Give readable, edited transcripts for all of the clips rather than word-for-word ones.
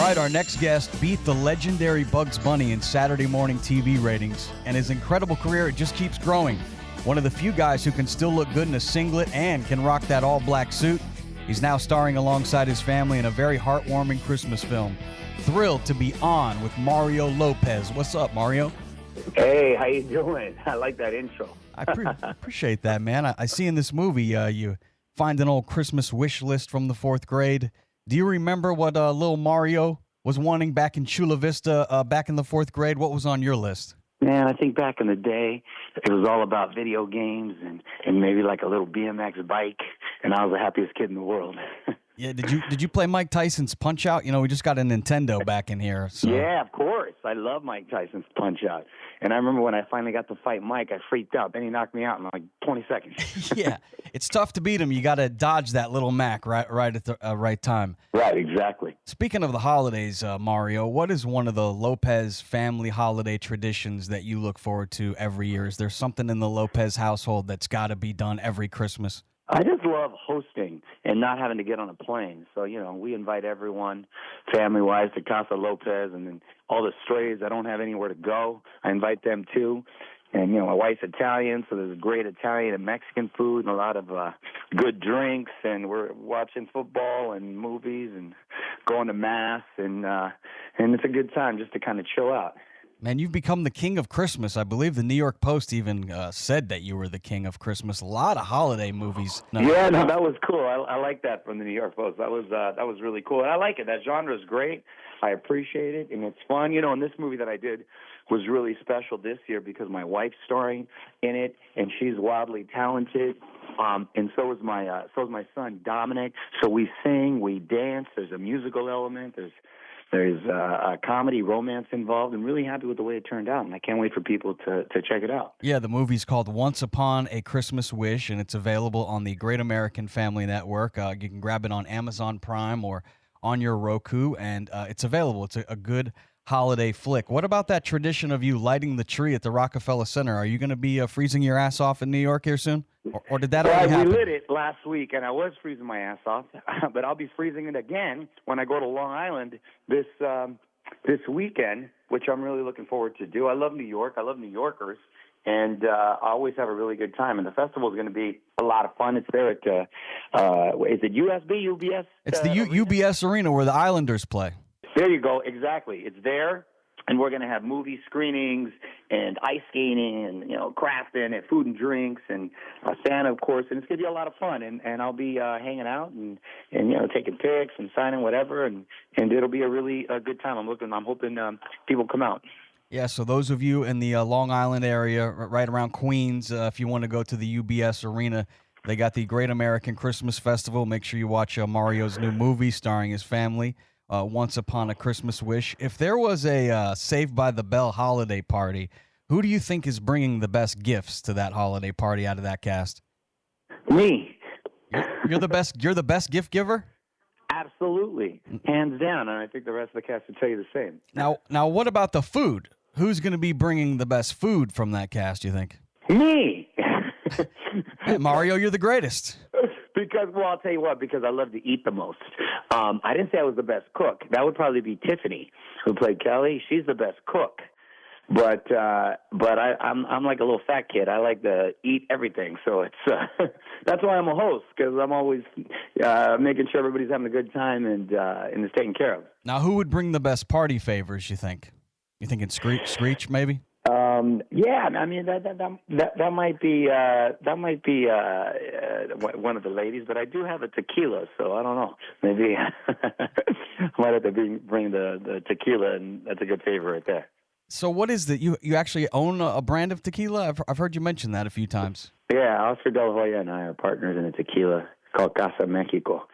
right, our next guest beat the legendary Bugs Bunny in Saturday morning TV ratings, and his incredible career, it just keeps growing. One of the few guys who can still look good in a singlet and can rock that all-black suit. He's now starring alongside his family in a very heartwarming Christmas film. Thrilled to be on with Mario Lopez. What's up, Mario? Hey, how you doing? I like that intro. I appreciate that, man. I see in this movie you find an old Christmas wish list from the 4th grade. Do you remember what little Mario was wanting back in Chula Vista back in the 4th grade? What was on your list? Man, I think back in the day, it was all about video games and maybe like a little BMX bike, and I was the happiest kid in the world. Yeah, did you play Mike Tyson's Punch-Out? You know, we just got a Nintendo back in here. So. Yeah, of course. I love Mike Tyson's Punch-Out. And I remember when I finally got to fight Mike, I freaked out. Then he knocked me out in like 20 seconds. Yeah, it's tough to beat him. You got to dodge that little Mac right at the right time. Right, exactly. Speaking of the holidays, Mario, what is one of the Lopez family holiday traditions that you look forward to every year? Is there something in the Lopez household that's got to be done every Christmas? I just love hosting and not having to get on a plane. So, you know, we invite everyone, family-wise, to Casa Lopez, and then all the strays that don't have anywhere to go, I invite them too. And, you know, my wife's Italian, so there's great Italian and Mexican food and a lot of good drinks, and we're watching football and movies and going to Mass, and it's a good time just to kind of chill out. Man, you've become the king of Christmas. I believe the New York Post even said that you were the king of Christmas. A lot of holiday movies. Yeah, no, that was cool. I like that from the New York Post. That was really cool. And I like it. That genre is great. I appreciate it, and it's fun. You know, and this movie that I did was really special this year because my wife's starring in it, and she's wildly talented. And so is my son Dominick. So we sing, we dance. There's a musical element. There's a comedy, romance involved. I'm really happy with the way it turned out, and I can't wait for people to check it out. Yeah, the movie's called Once Upon a Christmas Wish, and it's available on the Great American Family Network. You can grab it on Amazon Prime or on your Roku, and it's available. It's a good holiday flick. What about that tradition of you lighting the tree at the Rockefeller Center? Are you going to be freezing your ass off in New York here soon? Or did that already happen? We lit it last week, and I was freezing my ass off, but I'll be freezing it again when I go to Long Island this weekend, which I'm really looking forward to do. I love New York. I love New Yorkers, and I always have a really good time. And the festival is going to be a lot of fun. It's there at, is it UBS? It's the UBS Arena where the Islanders play. There you go. Exactly. It's there. And we're going to have movie screenings and ice skating and, you know, crafting and food and drinks and Santa, of course. And it's going to be a lot of fun. And I'll be hanging out and, you know, taking pics and signing whatever. And it'll be a really good time. I'm hoping people come out. Yeah, so those of you in the Long Island area, right around Queens, if you want to go to the UBS Arena, they got the Great American Christmas Festival. Make sure you watch Mario's new movie starring his family. Once Upon a Christmas Wish. If there was a Saved by the Bell holiday party, who do you think is bringing the best gifts to that holiday party out of that cast? Me. You're the best. You're the best gift giver. Absolutely, hands down, and I think the rest of the cast would tell you the same. Now, what about the food? Who's going to be bringing the best food from that cast? You think? Me. Hey, Mario, you're the greatest. Because, well, I'll tell you what, because I love to eat the most. I didn't say I was the best cook. That would probably be Tiffany, who played Kelly. She's the best cook. But I'm like a little fat kid. I like to eat everything. So it's that's why I'm a host, because I'm always making sure everybody's having a good time and is taken care of. Now, who would bring the best party favors, you think? You thinking Screech maybe? Yeah, I mean that might be one of the ladies, but I do have a tequila, so I don't know. Maybe I might have to bring the tequila, and that's a good favor right there. So what is that? You actually own a brand of tequila? I've heard you mention that a few times. Yeah, Oscar De La Hoya and I are partners in a tequila called Casa Mexico,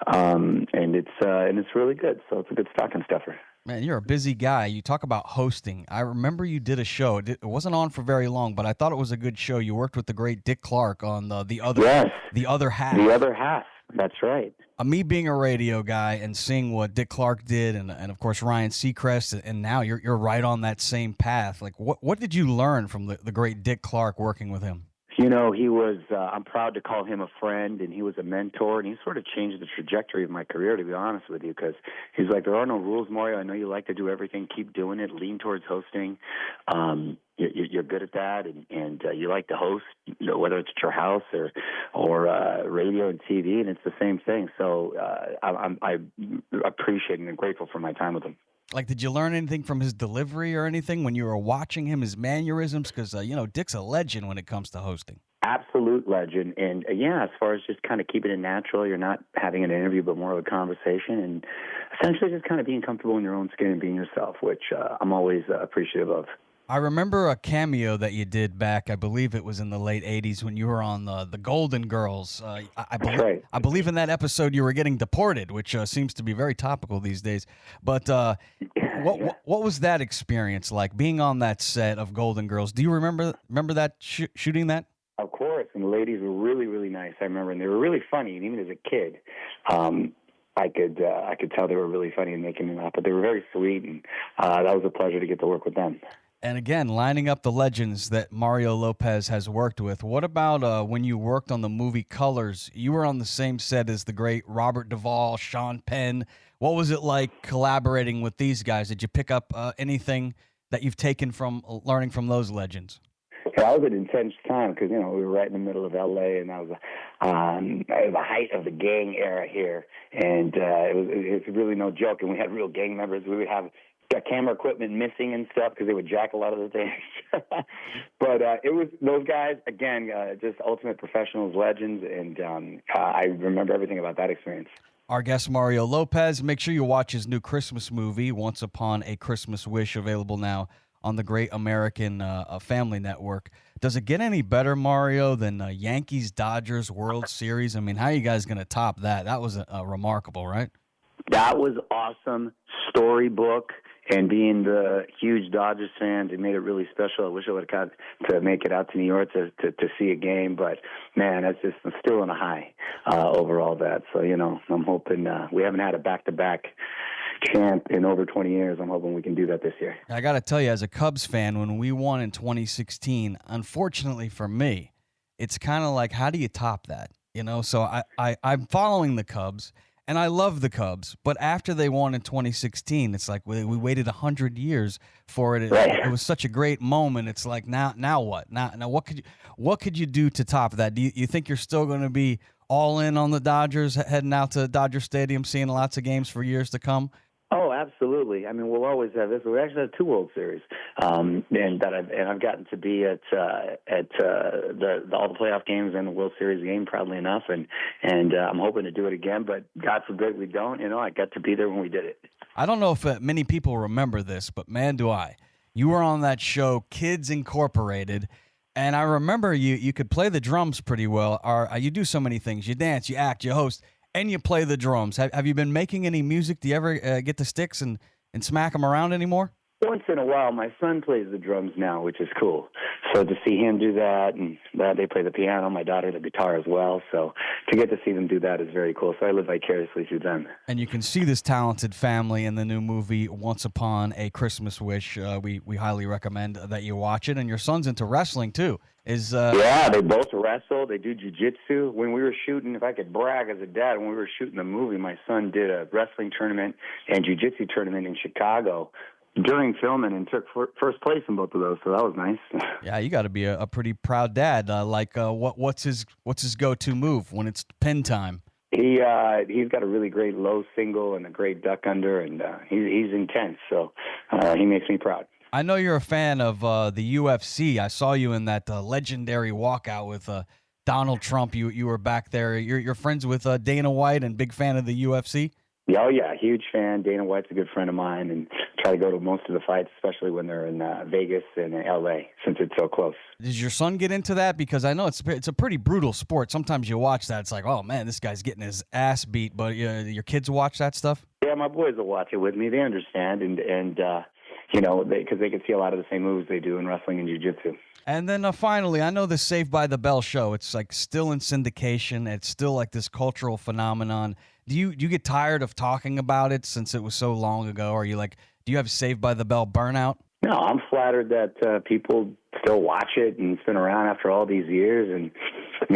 and it's really good. So it's a good stocking stuffer. Man, you're a busy guy. You talk about hosting. I remember you did a show. It wasn't on for very long, but I thought it was a good show. You worked with the great Dick Clark on the other half. The other half. That's right. Me being a radio guy and seeing what Dick Clark did, and of course Ryan Seacrest, and now you're right on that same path. Like, what did you learn from the great Dick Clark working with him? He was, I'm proud to call him a friend, and he was a mentor, and he sort of changed the trajectory of my career, to be honest with you, because he's like, there are no rules, Mario. I know you like to do everything. Keep doing it. Lean towards hosting. You're good at that, and you like to host, whether it's at your house or radio and TV, and it's the same thing. So I appreciate and grateful for my time with him. Like, did you learn anything from his delivery or anything when you were watching him, his mannerisms? Because, Dick's a legend when it comes to hosting. Absolute legend. And, as far as just kind of keeping it natural, you're not having an interview but more of a conversation, and essentially just kind of being comfortable in your own skin and being yourself, which I'm always appreciative of. I remember a cameo that you did back, I believe it was in the late 80s when you were on the Golden Girls. Right. I believe in that episode you were getting deported, which seems to be very topical these days. But what was that experience like, being on that set of Golden Girls? Do you remember that shooting that? Of course, and the ladies were really, really nice. I remember, and they were really funny. And even as a kid, I could tell they were really funny and making me laugh. But they were very sweet, and that was a pleasure to get to work with them. And again, lining up the legends that Mario Lopez has worked with. What about when you worked on the movie Colors? You were on the same set as the great Robert Duvall, Sean Penn. What was it like collaborating with these guys? Did you pick up anything that you've taken from learning from those legends? Yeah, that was an intense time because, we were right in the middle of L.A., and that was the height of the gang era here. And it's really no joke. And we had real gang members. We would have camera equipment missing and stuff because they would jack a lot of the things. But it was those guys, again, just ultimate professionals, legends, and I remember everything about that experience. Our guest, Mario Lopez. Make sure you watch his new Christmas movie, Once Upon a Christmas Wish, available now on the Great American Family Network. Does it get any better, Mario, than Yankees-Dodgers World Series? I mean, how are you guys going to top that? That was remarkable, right? That was awesome. Storybook. And being the huge Dodgers fans, it made it really special. I wish I would have got to make it out to New York to see a game. But, man, that's just still on a high over all that. So, I'm hoping we haven't had a back-to-back champ in over 20 years. I'm hoping we can do that this year. I got to tell you, as a Cubs fan, when we won in 2016, unfortunately for me, it's kind of like, how do you top that? So I'm following the Cubs. And I love the Cubs, but after they won in 2016, it's like we waited 100 years for it. It was such a great moment. It's like now what? Now what could you do to top that? Do you think you're still going to be all in on the Dodgers, heading out to Dodger Stadium, seeing lots of games for years to come? Oh, absolutely. I mean, we'll always have this. We actually have 2 World Series, and I've gotten to be at all the playoff games and the World Series game, proudly enough, and I'm hoping to do it again. But God forbid we don't. I got to be there when we did it. I don't know if many people remember this, but man, do I! You were on that show, Kids Incorporated. And I remember you could play the drums pretty well. You do so many things. You dance, you act, you host, and you play the drums. Have you been making any music? Do you ever get the sticks and smack them around anymore? Once in a while. My son plays the drums now, which is cool. So to see him do that, and they play the piano, my daughter the guitar as well. So to get to see them do that is very cool. So I live vicariously through them. And you can see this talented family in the new movie, Once Upon a Christmas Wish. We highly recommend that you watch it. And your son's into wrestling, too. Yeah, they both wrestle. They do jiu-jitsu. When we were shooting, if I could brag as a dad, when we were shooting the movie, my son did a wrestling tournament and jiu-jitsu tournament in Chicago during filming and took first place in both of those. So that was nice. Yeah, you got to be a pretty proud dad. What's his go-to move when it's pin time? He's got a really great low single and a great duck under, and he's intense. So he makes me proud. I know you're a fan of the UFC. I saw you in that legendary walkout with Donald Trump. You were back there. You're friends with Dana White and big fan of the UFC? Oh, yeah, huge fan. Dana White's a good friend of mine, and try to go to most of the fights, especially when they're in Vegas and L.A., since it's so close. Does your son get into that? Because I know it's a pretty brutal sport. Sometimes you watch that, it's like, oh, man, this guy's getting his ass beat. But your kids watch that stuff? Yeah, my boys will watch it with me. They understand, and because they can see a lot of the same moves they do in wrestling and jiu-jitsu. And then finally, I know the Saved by the Bell show, it's like still in syndication. It's still like this cultural phenomenon. Do you get tired of talking about it since it was so long ago? Or do you have Saved by the Bell burnout? No, No, I'm flattered that people still watch it and it's been around after all these years, and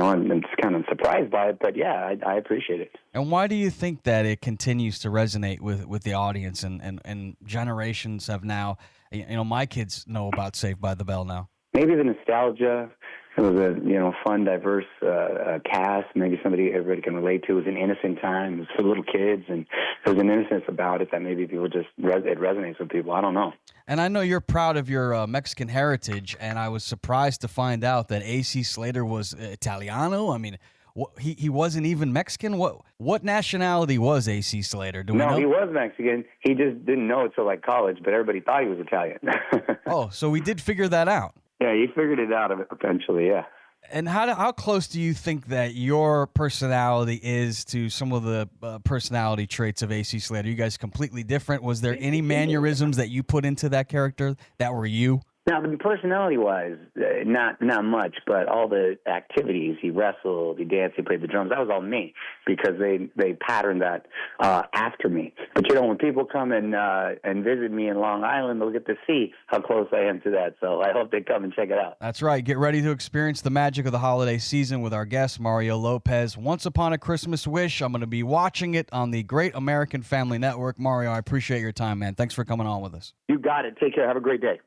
I'm just kind of surprised by it. But yeah, I appreciate it. And why do you think that it continues to resonate with the audience and generations have now? My kids know about Saved by the Bell now. Maybe the nostalgia. It was a fun, diverse cast. Maybe everybody can relate to. It was an innocent time. It was for little kids, and there was an innocence about it that maybe people it resonates with people. I don't know. And I know you're proud of your Mexican heritage, and I was surprised to find out that A.C. Slater was Italiano. I mean, he wasn't even Mexican. What nationality was A.C. Slater? Do we know? No, he was Mexican. He just didn't know it till college, but everybody thought he was Italian. Oh, so we did figure that out. Yeah, he figured it out eventually, yeah. And how close do you think that your personality is to some of the personality traits of A.C. Slater? Are you guys completely different? Was there any mannerisms that you put into that character that were you? Now, personality-wise, not much, but all the activities, he wrestled, he danced, he played the drums, that was all me, because they patterned that after me. But, when people come and visit me in Long Island, they'll get to see how close I am to that. So I hope they come and check it out. That's right. Get ready to experience the magic of the holiday season with our guest, Mario Lopez. Once Upon a Christmas Wish. I'm going to be watching it on the Great American Family Network. Mario, I appreciate your time, man. Thanks for coming on with us. You got it. Take care. Have a great day.